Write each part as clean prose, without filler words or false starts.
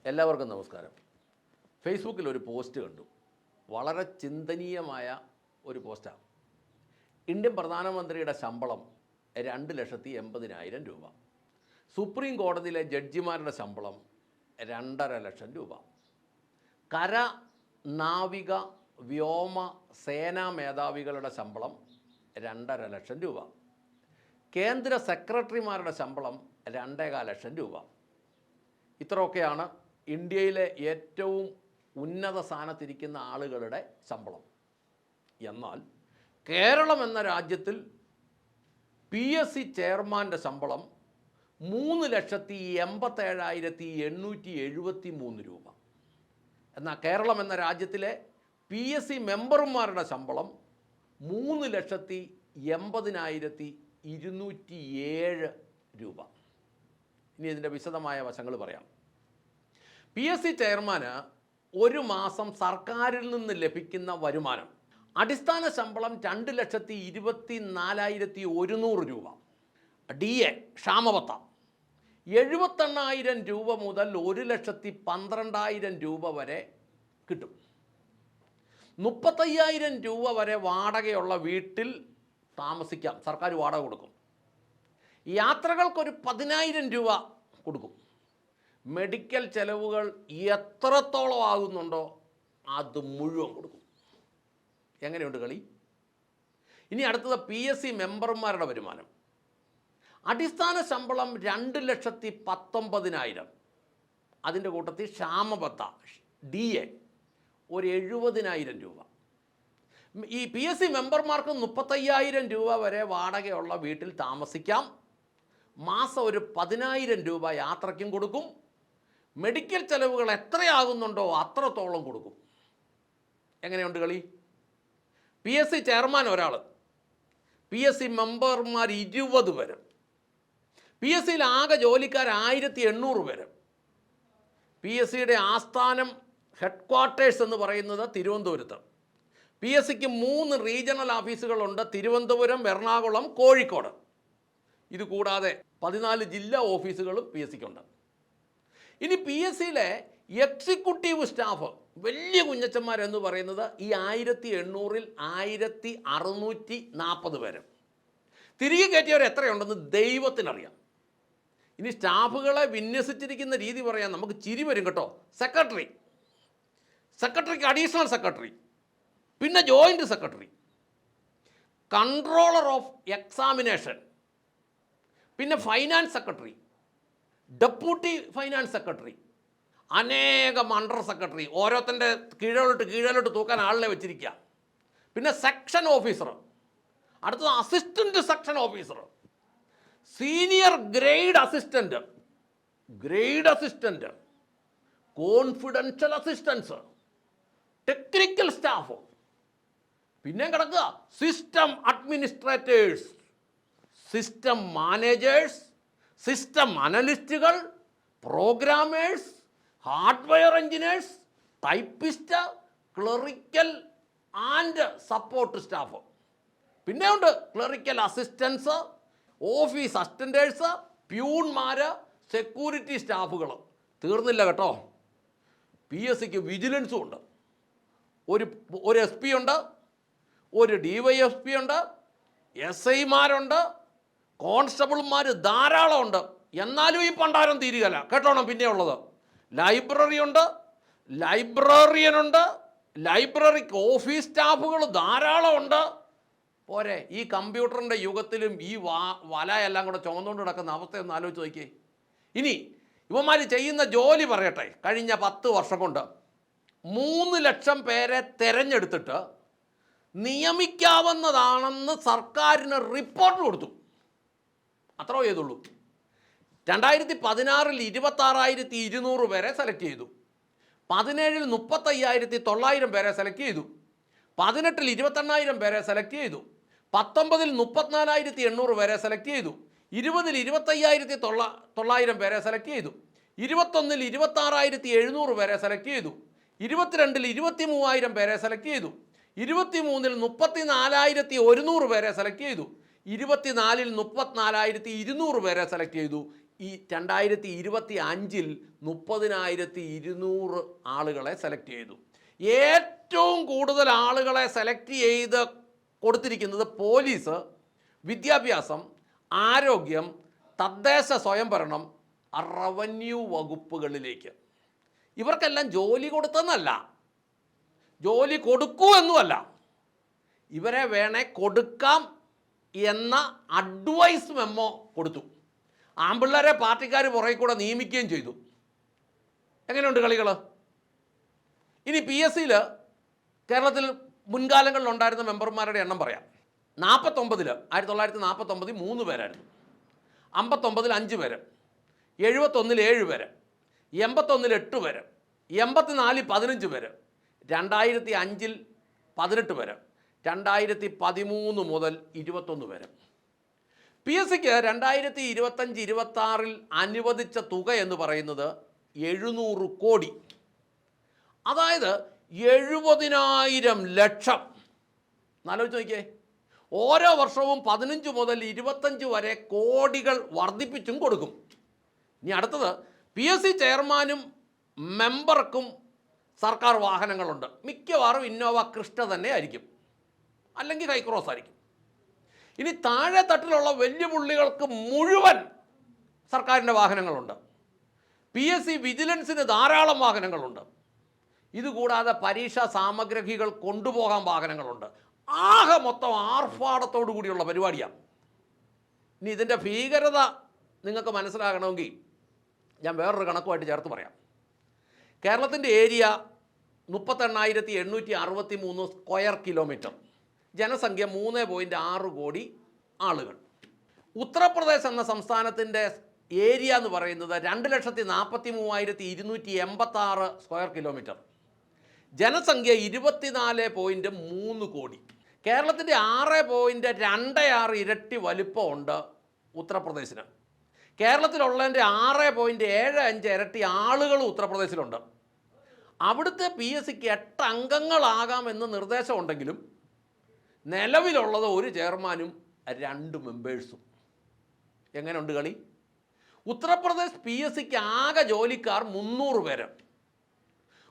എല്ലാവർക്കും നമസ്കാരം. ഫേസ്ബുക്കിൽ ഒരു പോസ്റ്റ് കണ്ടു. വളരെ ചിന്തനീയമായ ഒരു പോസ്റ്റാണ്. ഇന്ത്യൻ പ്രധാനമന്ത്രിയുടെ ശമ്പളം 2,80,000 രൂപ. സുപ്രീം കോടതിയിലെ ജഡ്ജിമാരുടെ ശമ്പളം 2.5 ലക്ഷം രൂപ. കര, നാവിക, വ്യോമ, സേനാ മേധാവികളുടെ ശമ്പളം 2.5 ലക്ഷം രൂപ. കേന്ദ്ര സെക്രട്ടറിമാരുടെ ശമ്പളം 2.25 ലക്ഷം രൂപ. ഇത്രയൊക്കെയാണ് ഇന്ത്യയിലെ ഏറ്റവും ഉന്നത സ്ഥാനത്തിരിക്കുന്ന ആളുകളുടെ ശമ്പളം. എന്നാൽ കേരളം എന്ന രാജ്യത്തിൽ PSC ചെയർമാൻ്റെ ശമ്പളം 3,87,873 രൂപ. എന്നാൽ കേരളം എന്ന രാജ്യത്തിലെ PSC മെമ്പർമാരുടെ ശമ്പളം 3,80,207 രൂപ. ഇനി ഇതിൻ്റെ വിശദമായ വശങ്ങൾ പറയാം. PSC ചെയർമാന് ഒരു മാസം സർക്കാരിൽ നിന്ന് ലഭിക്കുന്ന വരുമാനം അടിസ്ഥാന ശമ്പളം 2,24,100 രൂപ. DA ക്ഷാമബത്ത 78,000 രൂപ മുതൽ 1,12,000 രൂപ വരെ കിട്ടും. 35,000 രൂപ വരെ വാടകയുള്ള വീട്ടിൽ താമസിക്കാം, സർക്കാർ വാടക കൊടുക്കും. യാത്രകൾക്കൊരു 10,000 രൂപ കൊടുക്കും. മെഡിക്കൽ ചെലവുകൾ എത്രത്തോളം ആകുന്നുണ്ടോ അത് മുഴുവൻ കൊടുക്കും. എങ്ങനെയുണ്ട് കളി? ഇനി അടുത്തത് PSC മെമ്പർമാരുടെ വരുമാനം. അടിസ്ഥാന ശമ്പളം 2,19,000. അതിൻ്റെ കൂട്ടത്തിൽ ക്ഷാമബത്ത DA ഒരു 70,000 രൂപ. ഈ PSC മെമ്പർമാർക്ക് 35,000 രൂപ വരെ വാടകയുള്ള വീട്ടിൽ താമസിക്കാം. മാസം ഒരു 10,000 രൂപ യാത്രയ്ക്കും കൊടുക്കും. മെഡിക്കൽ ചെലവുകൾ എത്രയാകുന്നുണ്ടോ അത്രത്തോളം കൊടുക്കും. എങ്ങനെയുണ്ട് കളി? PSC ചെയർമാൻ ഒരാൾ, PSC മെമ്പർമാർ 20 പേര്, PSCയിൽ ആകെ ജോലിക്കാർ 1,800 പേര്. PSCയുടെ ആസ്ഥാനം ഹെഡ്ക്വാർട്ടേഴ്സ് എന്ന് പറയുന്നത് തിരുവനന്തപുരത്ത്. PSCക്ക് 3 റീജിയണൽ ഓഫീസുകളുണ്ട്: തിരുവനന്തപുരം, എറണാകുളം, കോഴിക്കോട്. ഇത് കൂടാതെ 14 ജില്ലാ ഓഫീസുകളും PSCക്കുണ്ട്. ഇനി PSCയിലെ എക്സിക്യൂട്ടീവ് സ്റ്റാഫ് വലിയ കുഞ്ഞച്ചന്മാരെന്ന് പറയുന്നത് ഈ 1,800-ൽ 1,640 പേര്. തിരികെ കയറ്റിയവർ എത്രയുണ്ടെന്ന് ദൈവത്തിനറിയാം. ഇനി സ്റ്റാഫുകളെ വിന്യസിച്ചിരിക്കുന്ന രീതി പറയാൻ നമുക്ക് ചിരി വരും കേട്ടോ. സെക്രട്ടറിക്ക് അഡീഷണൽ സെക്രട്ടറി, പിന്നെ joint secretary, controller of examination, പിന്നെ finance secretary, deputy finance secretary, അനേകം അണ്ടർ സെക്രട്ടറി, ഓരോരുത്തൻ്റെ കീഴിലോട്ട് തൂക്കാൻ ആളിനെ വെച്ചിരിക്കുക. പിന്നെ സെക്ഷൻ ഓഫീസർ, അടുത്തത് assistant section officer, senior grade assistant, confidential assistants, technical staff, പിന്നെ കിടക്കുക system administrators, system managers, system അനലിസ്റ്റുകൾ, programmers, hardware engineers, typist, clerical and support staff. പിന്നെ ഉണ്ട് ക്ലറിക്കൽ അസിസ്റ്റൻസ്, ഓഫീസ് അസിസ്റ്റൻറ്റേഴ്സ്, പ്യൂൺമാർ, സെക്യൂരിറ്റി സ്റ്റാഫുകൾ. തീർന്നില്ല കേട്ടോ. PSCക്ക് വിജിലൻസും ഉണ്ട്. ഒരു SP ഉണ്ട്, ഒരു DYSP ഉണ്ട്, SIമാരുണ്ട്, കോൺസ്റ്റബിൾമാർ ധാരാളം ഉണ്ട്. എന്നാലും ഈ പണ്ടാരം തീരുകയില്ല കേട്ടോണം. പിന്നെ ഉള്ളത് ലൈബ്രറി ഉണ്ട്, ലൈബ്രറിയനുണ്ട്, ലൈബ്രറിക്ക് ഓഫീസ് സ്റ്റാഫുകൾ ധാരാളം ഉണ്ട്. പോരെ, ഈ കമ്പ്യൂട്ടറിൻ്റെ യുഗത്തിലും ഈ വലയെല്ലാം കൂടെ ചുമന്നുകൊണ്ട് കിടക്കുന്ന അവസ്ഥയൊന്ന് ആലോചിച്ച് നോക്കിയേ. ഇനി ഇവന്മാർ ചെയ്യുന്ന ജോലി പറയട്ടെ. കഴിഞ്ഞ 10 വർഷം കൊണ്ട് 3 ലക്ഷം പേരെ തിരഞ്ഞെടുത്തിട്ട് നിയമിക്കാവുന്നതാണെന്ന് സർക്കാരിന് റിപ്പോർട്ട് കൊടുത്തു. അത്ര ചെയ്തുള്ളൂ. 2016-ൽ 26,200 പേരെ സെലക്ട് ചെയ്തു. 17-ൽ 35,900 പേരെ സെലക്ട് ചെയ്തു. 18-ൽ 28,000 പേരെ സെലക്ട് ചെയ്തു. 19-ൽ 34,800 പേരെ സെലക്ട് ചെയ്തു. 20-ൽ 25,900 പേരെ സെലക്ട് ചെയ്തു. 21-ൽ 26,700 പേരെ സെലക്ട് ചെയ്തു. 22-ൽ 23,000 പേരെ സെലക്ട് ചെയ്തു. 23-ൽ 34,100 പേരെ സെലക്ട് ചെയ്തു. 24-ൽ 34,200 പേരെ സെലക്ട് ചെയ്തു. ഈ 2025 30,200 ആളുകളെ സെലക്ട് ചെയ്തു. ഏറ്റവും കൂടുതൽ ആളുകളെ സെലക്ട് ചെയ്ത് കൊടുത്തിരിക്കുന്നത് പോലീസ്, വിദ്യാഭ്യാസം, ആരോഗ്യം, തദ്ദേശ സ്വയംഭരണം, റവന്യൂ വകുപ്പുകളിലേക്ക്. ഇവർക്കെല്ലാം ജോലി കൊടുത്തെന്നല്ല, ജോലി കൊടുക്കൂ എന്നുമല്ല, ഇവരെ വേണേ കൊടുക്കാം എന്ന അഡ്വൈസ് മെമ്മോ കൊടുത്തു. ആമ്പിള്ളേരെ പാർട്ടിക്കാർ പുറകെ കൂടെ നിയമിക്കുകയും ചെയ്തു. എങ്ങനെയുണ്ട് കളികൾ? ഇനി PSCയിൽ കേരളത്തിൽ മുൻകാലങ്ങളിൽ ഉണ്ടായിരുന്ന മെമ്പർമാരുടെ എണ്ണം പറയാം. 1949 3 പേരായിരുന്നു, 59 5 പേര്, 71 7 പേര്, 81 8 പേര്, 84 15 പേര്, 2005 18 പേര്, 2013 മുതൽ 21 പേര്. PSCക്ക് 2025-26 അനുവദിച്ച തുക എന്ന് പറയുന്നത് 700 കോടി, അതായത് 70,000 ലക്ഷം. എന്നാലോചിച്ച് നോക്കിയേ, ഓരോ വർഷവും 15 മുതൽ 25 വരെ കോടികൾ വർദ്ധിപ്പിച്ചും കൊടുക്കും. ഇനി അടുത്തത്, PSC ചെയർമാനും മെമ്പർക്കും സർക്കാർ വാഹനങ്ങളുണ്ട്. മിക്കവാറും ഇന്നോവ ക്രിസ്റ്റ തന്നെ ആയിരിക്കും, അല്ലെങ്കിൽ ഹൈക്രോസ് ആയിരിക്കും. ഇനി താഴെ തട്ടിലുള്ള വലിയ പുള്ളികൾക്ക് മുഴുവൻ സർക്കാരിൻ്റെ വാഹനങ്ങളുണ്ട്. PSC വിജിലൻസിന് ധാരാളം വാഹനങ്ങളുണ്ട്. ഇതുകൂടാതെ പരീക്ഷാ സാമഗ്രികൾ കൊണ്ടുപോകാൻ വാഹനങ്ങളുണ്ട്. ആകെ മൊത്തം ആർഭാടത്തോടു കൂടിയുള്ള പരിപാടിയാണ്. ഇനി ഇതിൻ്റെ ഭീകരത നിങ്ങൾക്ക് മനസ്സിലാകണമെങ്കിൽ ഞാൻ വേറൊരു കണക്കുമായിട്ട് ചേർത്ത് പറയാം. കേരളത്തിൻ്റെ ഏരിയ 38,863 സ്ക്വയർ കിലോമീറ്റർ, ജനസംഖ്യ 3.6 കോടി ആളുകൾ. ഉത്തർപ്രദേശ് എന്ന സംസ്ഥാനത്തിൻ്റെ ഏരിയ എന്ന് പറയുന്നത് 2,43,286 സ്ക്വയർ കിലോമീറ്റർ, ജനസംഖ്യ 24.3 കോടി. കേരളത്തിൻ്റെ 6.26 ഇരട്ടി വലിപ്പമുണ്ട് ഉത്തർപ്രദേശിന്. കേരളത്തിലുള്ളതിൻ്റെ 6.75 ഇരട്ടി ആളുകൾ ഉത്തർപ്രദേശിലുണ്ട്. അവിടുത്തെ PSCക്ക് 8 അംഗങ്ങളാകാമെന്ന് നിർദ്ദേശമുണ്ടെങ്കിലും നിലവിലുള്ളത് ഒരു ചെയർമാനും 2 മെമ്പേഴ്സും. എങ്ങനെയുണ്ട് കളി? ഉത്തർപ്രദേശ് PSCക്ക് ആകെ ജോലിക്കാർ 300 പേര്.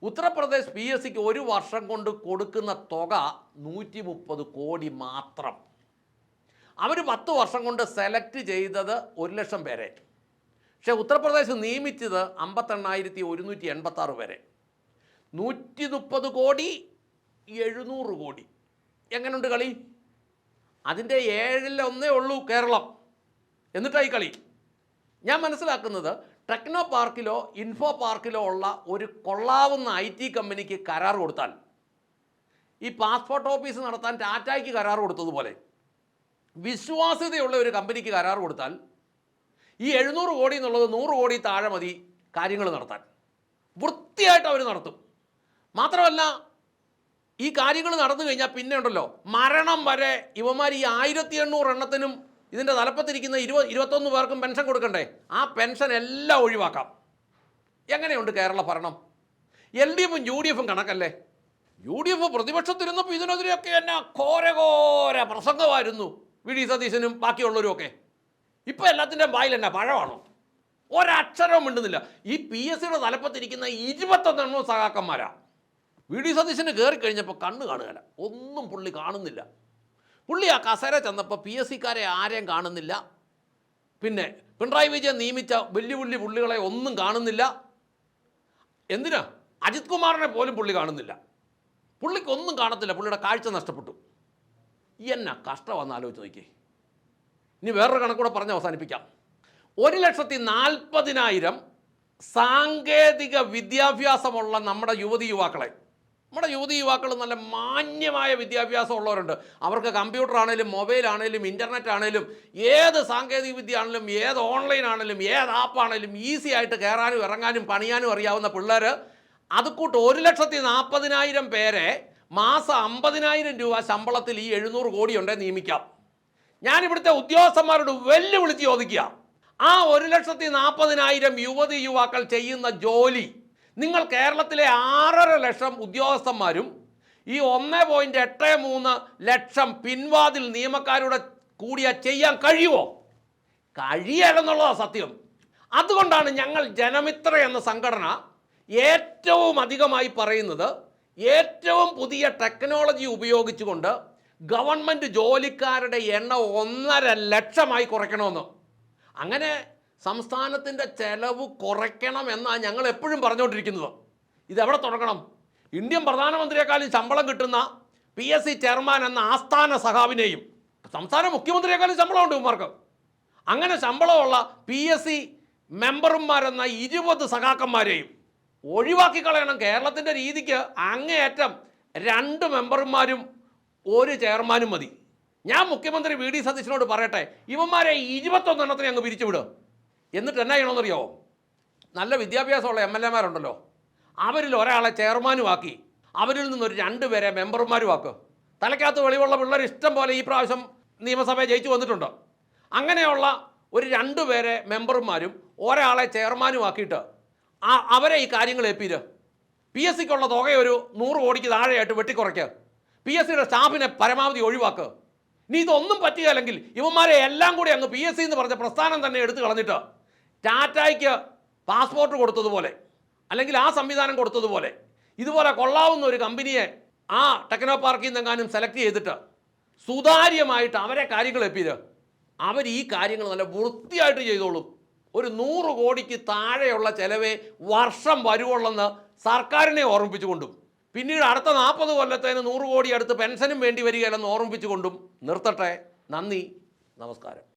ഉത്തർപ്രദേശ് PSCക്ക് ഒരു വർഷം കൊണ്ട് കൊടുക്കുന്ന തുക 130 കോടി മാത്രം. അവർ 10 വർഷം കൊണ്ട് സെലക്ട് ചെയ്തത് 1 ലക്ഷം പേരെ. പക്ഷേ ഉത്തർപ്രദേശ് നിയമിച്ചത് 58,186 പേരെ. 130 കോടി 700 കോടി. എങ്ങനെയുണ്ട് കളി? അതിൻ്റെ 1/7 ഉള്ളൂ കേരളം. എന്നിട്ടായി കളി. ഞാൻ മനസ്സിലാക്കുന്നത്, ടെക്നോ പാർക്കിലോ ഇൻഫോ പാർക്കിലോ ഉള്ള ഒരു കൊള്ളാവുന്ന IT കമ്പനിക്ക് കരാർ കൊടുത്താൽ, ഈ പാസ്പോർട്ട് ഓഫീസ് നടത്താൻ ടാറ്റായ്ക്ക് കരാർ കൊടുത്തതുപോലെ വിശ്വാസ്യതയുള്ള ഒരു കമ്പനിക്ക് കരാർ കൊടുത്താൽ ഈ 700 കോടി എന്നുള്ളത് 100 കോടി താഴെ മതി കാര്യങ്ങൾ നടത്താൻ. വൃത്തിയായിട്ട് അവർ നടത്തും. മാത്രമല്ല, ഈ കാര്യങ്ങൾ നടന്നു കഴിഞ്ഞാൽ പിന്നെ ഉണ്ടല്ലോ, മരണം വരെ ഇവന്മാർ ഈ 1800 എണ്ണത്തിനും ഇതിൻ്റെ തലപ്പത്തിരിക്കുന്ന 21 പേർക്കും പെൻഷൻ കൊടുക്കണ്ടേ? ആ പെൻഷൻ എല്ലാം ഒഴിവാക്കാം. എങ്ങനെയുണ്ട് കേരള ഭരണം? LDFും UDFും കണക്കല്ലേ? UDF പ്രതിപക്ഷത്തിരുന്നപ്പോൾ ഇതിനെതിരെയൊക്കെ എന്നാ ഘോര പ്രസംഗമായിരുന്നു VD സതീശനും ബാക്കിയുള്ളവരും ഒക്കെ. ഇപ്പോൾ എല്ലാത്തിൻ്റെയും വായിൽ എന്നാ പഴമാണോ? ഒരക്ഷരവും മിണ്ടുന്നില്ല. ഈ PSCയുടെ തലപ്പത്തിരിക്കുന്ന 21 സഹാക്കന്മാരാ. VD സതീശന് കയറിക്കഴിഞ്ഞപ്പോൾ കണ്ണ് കാണുകയില്ല, ഒന്നും പുള്ളി കാണുന്നില്ല. പുള്ളി ആ കസേര ചെന്നപ്പോൾ PSCക്കാരെ ആരെയും കാണുന്നില്ല. പിന്നെ പിണറായി വിജയൻ നിയമിച്ച വലിയ പുള്ളികളെ ഒന്നും കാണുന്നില്ല. എന്തിനാ? അജിത് കുമാറിനെ പോലും പുള്ളി കാണുന്നില്ല. പുള്ളിക്കൊന്നും കാണത്തില്ല, പുള്ളിയുടെ കാഴ്ച നഷ്ടപ്പെട്ടു. എന്നാ കഷ്ടമാണെന്ന് ആലോചിച്ച് നോക്കിയേ. ഇനി വേറൊരു കണക്കൂടെ പറഞ്ഞ് അവസാനിപ്പിക്കാം. 1,40,000 സാങ്കേതിക വിദ്യാഭ്യാസമുള്ള നമ്മുടെ യുവതിയുവാക്കൾ നല്ല മാന്യമായ വിദ്യാഭ്യാസം ഉള്ളവരുണ്ട്. അവർക്ക് കമ്പ്യൂട്ടർ ആണെങ്കിലും മൊബൈൽ ആണെങ്കിലും ഇൻ്റർനെറ്റ് ആണെങ്കിലും ഏത് സാങ്കേതിക വിദ്യ ആണെങ്കിലും ഏത് ഓൺലൈൻ ആണെങ്കിലും ഏത് ആപ്പാണെങ്കിലും ഈസി ആയിട്ട് കയറാനും ഇറങ്ങാനും പണിയാനും അറിയാവുന്ന പിള്ളേർ അതുകൂട്ട് 1,40,000 പേരെ മാസം 50,000 രൂപ ശമ്പളത്തിൽ ഈ 700 കോടി ഉണ്ടേ നിയമിക്കാം. ഞാനിവിടുത്തെ ഉദ്യോഗസ്ഥന്മാരോട് വെല്ലുവിളിച്ച് ചോദിക്കുക, ആ 1,40,000 യുവാക്കൾ ചെയ്യുന്ന ജോലി നിങ്ങൾ കേരളത്തിലെ 6.5 ലക്ഷം ഉദ്യോഗസ്ഥന്മാരും ഈ 1.83 ലക്ഷം പിൻവാതിൽ നിയമക്കാരുടെ കൂടിയാ ചെയ്യാൻ കഴിയുമോ? കഴിയലെന്നുള്ളതാണ് സത്യം. അതുകൊണ്ടാണ് ഞങ്ങൾ ജനമിത്ര എന്ന സംഘടന ഏറ്റവും അധികമായി പറയുന്നത് ഏറ്റവും പുതിയ ടെക്നോളജി ഉപയോഗിച്ചുകൊണ്ട് ഗവൺമെൻറ് ജോലിക്കാരുടെ എണ്ണം 1.5 ലക്ഷമായി കുറയ്ക്കണമെന്ന്. അങ്ങനെ സംസ്ഥാനത്തിൻ്റെ ചെലവ് കുറയ്ക്കണമെന്നാണ് ഞങ്ങൾ എപ്പോഴും പറഞ്ഞുകൊണ്ടിരിക്കുന്നത്. ഇതെവിടെ തുടങ്ങണം? ഇന്ത്യൻ പ്രധാനമന്ത്രിയെക്കാളും ശമ്പളം കിട്ടുന്ന PSC ചെയർമാൻ എന്ന ആസ്ഥാന സഖാവിനെയും സംസ്ഥാന മുഖ്യമന്ത്രിയെക്കാളും ശമ്പളമുണ്ട് ഇവന്മാർക്ക്. അങ്ങനെ ശമ്പളമുള്ള PSC മെമ്പർമാരെന്ന 20 സഖാക്കന്മാരെയും ഒഴിവാക്കി കളയണം. കേരളത്തിൻ്റെ രീതിക്ക് അങ്ങേയറ്റം 2 മെമ്പർമാരും 1 ചെയർമാനും മതി. ഞാൻ മുഖ്യമന്ത്രി VD സതീശനോട് പറയട്ടെ, ഇവന്മാരെ 21 എണ്ണത്തിനെ അങ്ങ് പിരിച്ചുവിടുക. എന്നിട്ട് എന്നാ ചെയ്യണമെന്നറിയാമോ? നല്ല വിദ്യാഭ്യാസമുള്ള MLA മാരുണ്ടല്ലോ, അവരിൽ ഒരാളെ ചെയർമാനുമാക്കി അവരിൽ നിന്നൊരു 2 പേരെ മെമ്പർമാരുമാക്കുക. തലയ്ക്കകത്ത് വെളിവുള്ള പിള്ളേർ ഇഷ്ടം പോലെ ഈ പ്രാവശ്യം നിയമസഭയെ ജയിച്ചു വന്നിട്ടുണ്ട്. അങ്ങനെയുള്ള ഒരു 2 പേരെ മെമ്പർമാരും ഒരാളെ ചെയർമാനുമാക്കിയിട്ട് അവരെ ഈ കാര്യങ്ങൾ ഏൽപ്പിക്കുക. PSCക്കുള്ള തുക ഒരു 100 കോടിക്ക് താഴെയായിട്ട് വെട്ടിക്കുറയ്ക്കുക. PSCയുടെ സ്റ്റാഫിനെ പരമാവധി ഒഴിവാക്കുക. ഇനി ഇതൊന്നും പറ്റുകയില്ലെങ്കിൽ ഇവന്മാരെ എല്ലാം കൂടി അങ്ങ് PSC എന്ന് പറഞ്ഞ പ്രസ്ഥാനം തന്നെ എടുത്തു കളഞ്ഞിട്ട് ടാറ്റായ്ക്ക് പാസ്പോർട്ട് കൊടുത്തതുപോലെ അല്ലെങ്കിൽ ആ സംവിധാനം കൊടുത്തതുപോലെ ഇതുപോലെ കൊള്ളാവുന്ന ഒരു കമ്പനിയെ ആ ടെക്നോ പാർക്കിൽ നിന്നെങ്ങാനും സെലക്ട് ചെയ്തിട്ട് സുതാര്യമായിട്ട് അവരെ കാര്യങ്ങൾ ഏൽപ്പിക്കുക. അവർ ഈ കാര്യങ്ങൾ നല്ല വൃത്തിയായിട്ട് ചെയ്തോളും. ഒരു 100 കോടിക്ക് താഴെയുള്ള ചിലവേ വർഷം വരുവുള്ളെന്ന് സർക്കാരിനെ ഓർമ്മിപ്പിച്ചുകൊണ്ടും പിന്നീട് അടുത്ത 40 കൊല്ലത്തേന് 100 കോടി അടുത്ത് പെൻഷനും വേണ്ടി വരികയില്ലെന്ന് ഓർമ്മിപ്പിച്ചുകൊണ്ടും നിർത്തട്ടെ. നന്ദി, നമസ്കാരം.